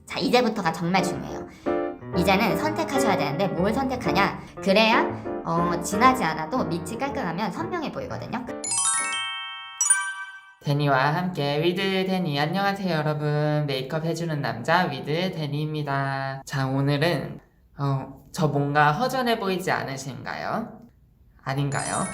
자, 이제부터가 정말 중요해요. 이제는 선택하셔야 되는데 뭘 선택하냐? 그래야 진하지 않아도 밑이 깔끔하면 선명해 보이거든요. 데니와 함께 위드 데니. 안녕하세요 여러분, 메이크업 해주는 남자 위드 데니입니다. 자, 오늘은 저 뭔가 허전해 보이지 않으신가요? 아닌가요?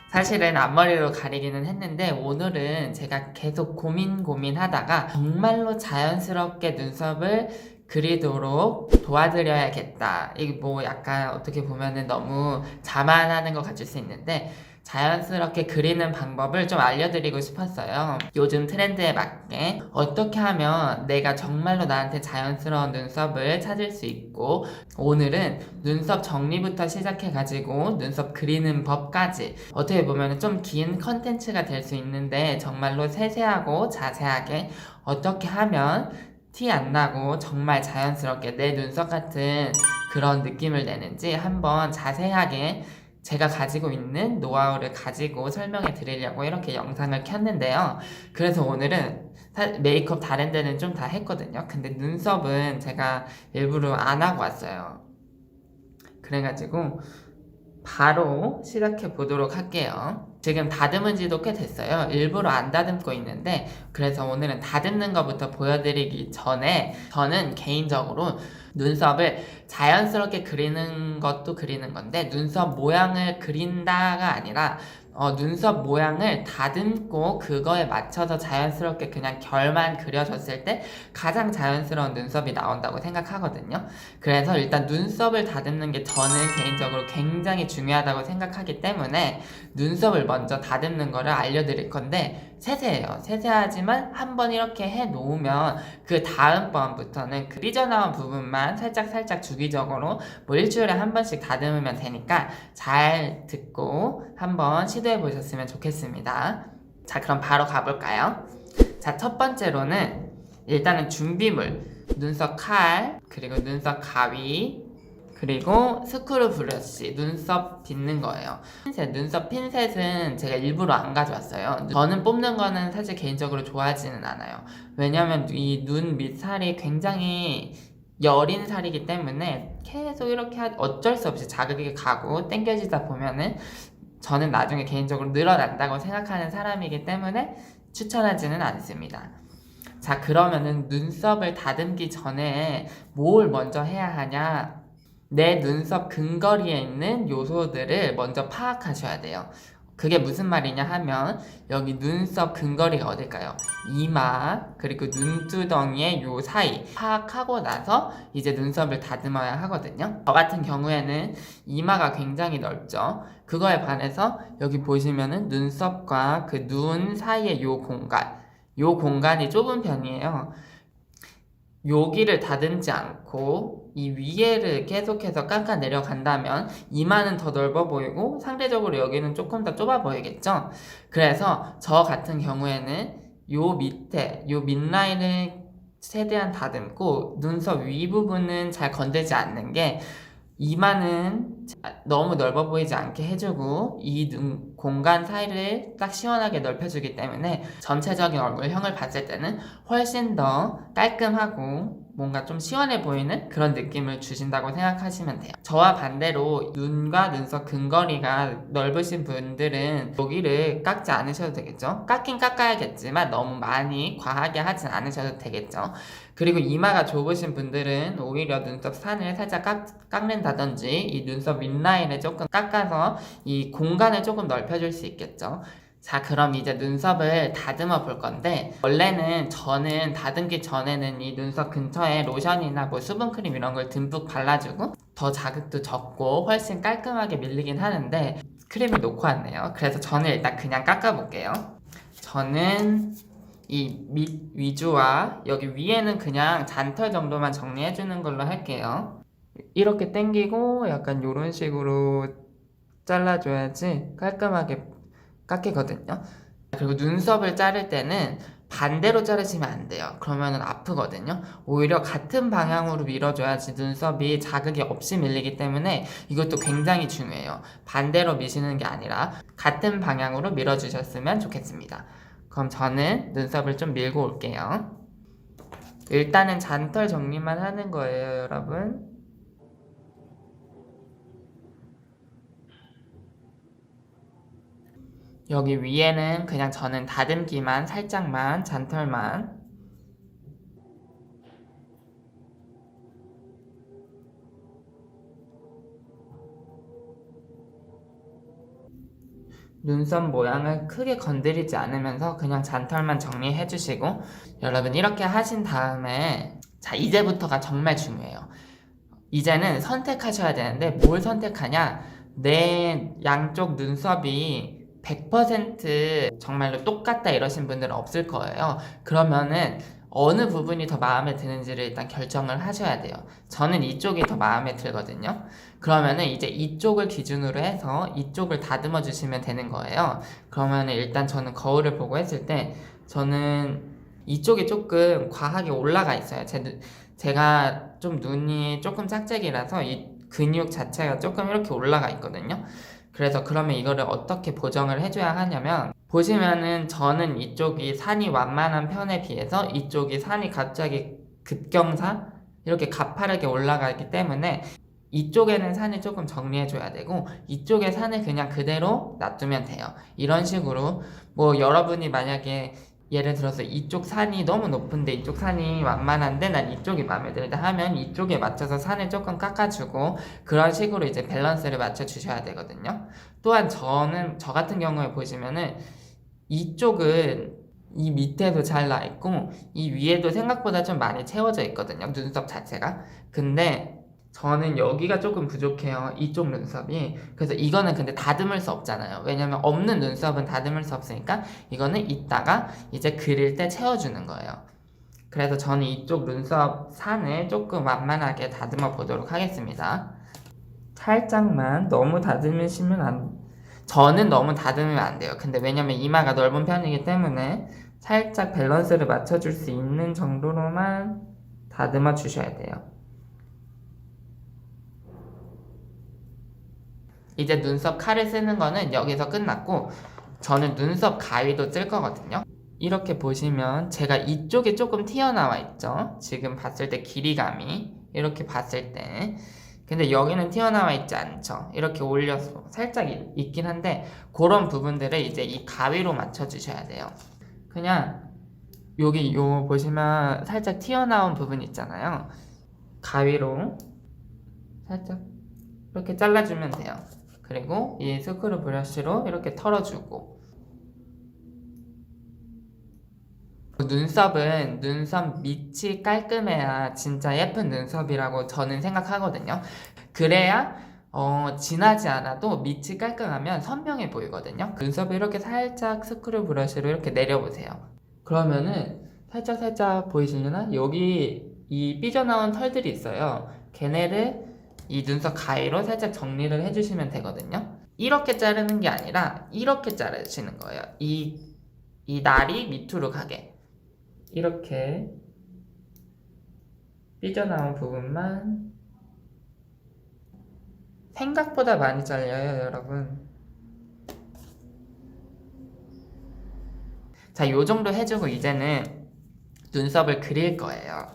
사실은 앞머리로 가리기는 했는데 오늘은 제가 계속 고민하다가 정말로 자연스럽게 눈썹을 그리도록 도와드려야겠다. 이게 뭐 약간 어떻게 보면은 너무 자만하는 것 같을 수 있는데 자연스럽게 그리는 방법을 좀 알려드리고 싶었어요. 요즘 트렌드에 맞게 어떻게 하면 내가 정말로 나한테 자연스러운 눈썹을 찾을 수 있고, 오늘은 눈썹 정리부터 시작해가지고 눈썹 그리는 법까지 어떻게 보면 좀 긴 컨텐츠가 될 수 있는데 정말로 세세하고 자세하게 어떻게 하면 티 안 나고 정말 자연스럽게 내 눈썹 같은 그런 느낌을 내는지 한번 자세하게 제가 가지고 있는 노하우를 가지고 설명해 드리려고 이렇게 영상을 켰는데요. 그래서 오늘은 메이크업 다른 데는 좀 다 했거든요. 근데 눈썹은 제가 일부러 안 하고 왔어요. 그래가지고 바로 시작해 보도록 할게요. 지금 다듬은 지도 꽤 됐어요. 일부러 안 다듬고 있는데, 그래서 오늘은 다듬는 것부터 보여드리기 전에 저는 개인적으로 눈썹을 자연스럽게 그리는 것도 그리는 건데 눈썹 모양을 그린다가 아니라 눈썹 모양을 다듬고 그거에 맞춰서 자연스럽게 그냥 결만 그려줬을 때 가장 자연스러운 눈썹이 나온다고 생각하거든요. 그래서 일단 눈썹을 다듬는 게 저는 개인적으로 굉장히 중요하다고 생각하기 때문에 눈썹을 먼저 다듬는 거를 알려드릴 건데, 세세해요. 세세하지만 한번 이렇게 해 놓으면 그 다음번부터는 그 삐져나온 부분만 살짝 주기적으로 뭐 일주일에 한 번씩 다듬으면 되니까 잘 듣고 한번 시도해 보셨으면 좋겠습니다. 자, 그럼 바로 가볼까요? 자, 첫 번째로는 일단은 준비물, 눈썹 칼, 그리고 눈썹 가위, 그리고 스크류 브러쉬, 눈썹 빗는 거예요. 눈썹 핀셋은 제가 일부러 안 가져왔어요. 저는 뽑는 거는 사실 개인적으로 좋아하지는 않아요. 왜냐면 이 눈 밑살이 굉장히 여린 살이기 때문에 계속 이렇게 어쩔 수 없이 자극이 가고 당겨지다 보면은 저는 나중에 개인적으로 늘어난다고 생각하는 사람이기 때문에 추천하지는 않습니다. 자, 그러면은 눈썹을 다듬기 전에 뭘 먼저 해야 하냐? 내 눈썹 근거리에 있는 요소들을 먼저 파악하셔야 돼요. 그게 무슨 말이냐 하면 여기 눈썹 근거리가 어딜까요? 이마 그리고 눈두덩이의 요 사이 파악하고 나서 이제 눈썹을 다듬어야 하거든요. 저 같은 경우에는 이마가 굉장히 넓죠. 그거에 반해서 여기 보시면은 눈썹과 그 눈 사이의 요 공간이 좁은 편이에요. 여기를 다듬지 않고 이 위에를 계속해서 깎아 내려간다면 이마는 더 넓어 보이고 상대적으로 여기는 조금 더 좁아 보이겠죠? 그래서 저 같은 경우에는 요 밑에 요 밑라인을 최대한 다듬고 눈썹 위 부분은 잘 건들지 않는 게 이마는 너무 넓어 보이지 않게 해주고 이 눈 공간 사이를 딱 시원하게 넓혀주기 때문에 전체적인 얼굴형을 봤을 때는 훨씬 더 깔끔하고 뭔가 좀 시원해 보이는 그런 느낌을 주신다고 생각하시면 돼요. 저와 반대로 눈과 눈썹 근거리가 넓으신 분들은 여기를 깎지 않으셔도 되겠죠. 깎긴 깎아야겠지만 너무 많이 과하게 하진 않으셔도 되겠죠. 그리고 이마가 좁으신 분들은 오히려 눈썹 산을 살짝 깎는다든지 이 눈썹 윗라인을 조금 깎아서 이 공간을 조금 넓혀줄 수 있겠죠. 자, 그럼 이제 눈썹을 다듬어 볼 건데, 원래는 저는 다듬기 전에는 이 눈썹 근처에 로션이나 뭐 수분크림 이런 걸 듬뿍 발라주고 더 자극도 적고 훨씬 깔끔하게 밀리긴 하는데 크림을 놓고 왔네요. 그래서 저는 일단 그냥 깎아볼게요. 저는 이 밑 위주와 여기 위에는 그냥 잔털 정도만 정리해주는 걸로 할게요. 이렇게 당기고 약간 요런 식으로 잘라줘야지 깔끔하게 깎이거든요. 그리고 눈썹을 자를 때는 반대로 자르시면 안 돼요. 그러면 아프거든요. 오히려 같은 방향으로 밀어줘야지 눈썹이 자극이 없이 밀리기 때문에 이것도 굉장히 중요해요. 반대로 미시는 게 아니라 같은 방향으로 밀어주셨으면 좋겠습니다. 그럼 저는 눈썹을 좀 밀고 올게요. 일단은 잔털 정리만 하는 거예요, 여러분. 여기 위에는 그냥 저는 다듬기만 살짝만, 잔털만. 눈썹 모양을 크게 건드리지 않으면서 그냥 잔털만 정리해 주시고, 여러분 이렇게 하신 다음에, 자, 이제부터가 정말 중요해요. 이제는 선택하셔야 되는데 뭘 선택하냐? 내 양쪽 눈썹이 100% 정말로 똑같다 이러신 분들은 없을 거예요. 그러면은 어느 부분이 더 마음에 드는지를 일단 결정을 하셔야 돼요. 저는 이쪽이 더 마음에 들거든요. 그러면은 이제 이쪽을 기준으로 해서 이쪽을 다듬어 주시면 되는 거예요. 그러면은 일단 저는 거울을 보고 했을 때 저는 이쪽이 조금 과하게 올라가 있어요. 제가 좀 눈이 조금 짝짝이라서 이 근육 자체가 조금 이렇게 올라가 있거든요. 그래서 그러면 이거를 어떻게 보정을 해줘야 하냐면, 보시면은 저는 이쪽이 산이 완만한 편에 비해서 이쪽이 산이 갑자기 급경사 이렇게 가파르게 올라가기 때문에 이쪽에는 산을 조금 정리해줘야 되고 이쪽에 산을 그냥 그대로 놔두면 돼요. 이런 식으로 뭐 여러분이 만약에 예를 들어서 이쪽 산이 너무 높은데 이쪽 산이 완만한데 난 이쪽이 마음에 들다 하면 이쪽에 맞춰서 산을 조금 깎아주고 그런 식으로 이제 밸런스를 맞춰 주셔야 되거든요. 또한 저 같은 경우에 보시면은 이쪽은 이 밑에도 잘 나 있고 이 위에도 생각보다 좀 많이 채워져 있거든요, 눈썹 자체가. 근데 저는 여기가 조금 부족해요, 이쪽 눈썹이. 그래서 이거는 근데 다듬을 수 없잖아요. 왜냐면 없는 눈썹은 다듬을 수 없으니까 이거는 이따가 이제 그릴 때 채워주는 거예요. 그래서 저는 이쪽 눈썹 산을 조금 완만하게 다듬어 보도록 하겠습니다. 살짝만, 너무 다듬으시면 저는 너무 다듬으면 안 돼요. 근데 왜냐면 이마가 넓은 편이기 때문에 살짝 밸런스를 맞춰줄 수 있는 정도로만 다듬어 주셔야 돼요. 이제 눈썹 칼을 쓰는 거는 여기서 끝났고, 저는 눈썹 가위도 쓸 거거든요. 이렇게 보시면 제가 이쪽에 조금 튀어나와 있죠. 지금 봤을 때 길이감이 이렇게 봤을 때. 근데 여기는 튀어나와 있지 않죠. 이렇게 올려서 살짝 있긴 한데 그런 부분들을 이제 이 가위로 맞춰 주셔야 돼요. 그냥 여기 요 보시면 살짝 튀어나온 부분 있잖아요. 가위로 살짝 이렇게 잘라주면 돼요. 그리고 이 스크류 브러쉬로 이렇게 털어주고, 눈썹은 눈썹 밑이 깔끔해야 진짜 예쁜 눈썹이라고 저는 생각하거든요. 그래야 진하지 않아도 밑이 깔끔하면 선명해 보이거든요. 눈썹을 이렇게 살짝 스크류 브러쉬로 이렇게 내려보세요. 그러면은 살짝 보이시려나? 여기 이 삐져나온 털들이 있어요. 걔네를 이 눈썹 가위로 살짝 정리를 해주시면 되거든요. 이렇게 자르는 게 아니라 이렇게 자르시는 거예요. 이 날이 밑으로 가게. 이렇게 삐져나온 부분만. 생각보다 많이 잘려요, 여러분. 자, 요 정도 해주고 이제는 눈썹을 그릴 거예요.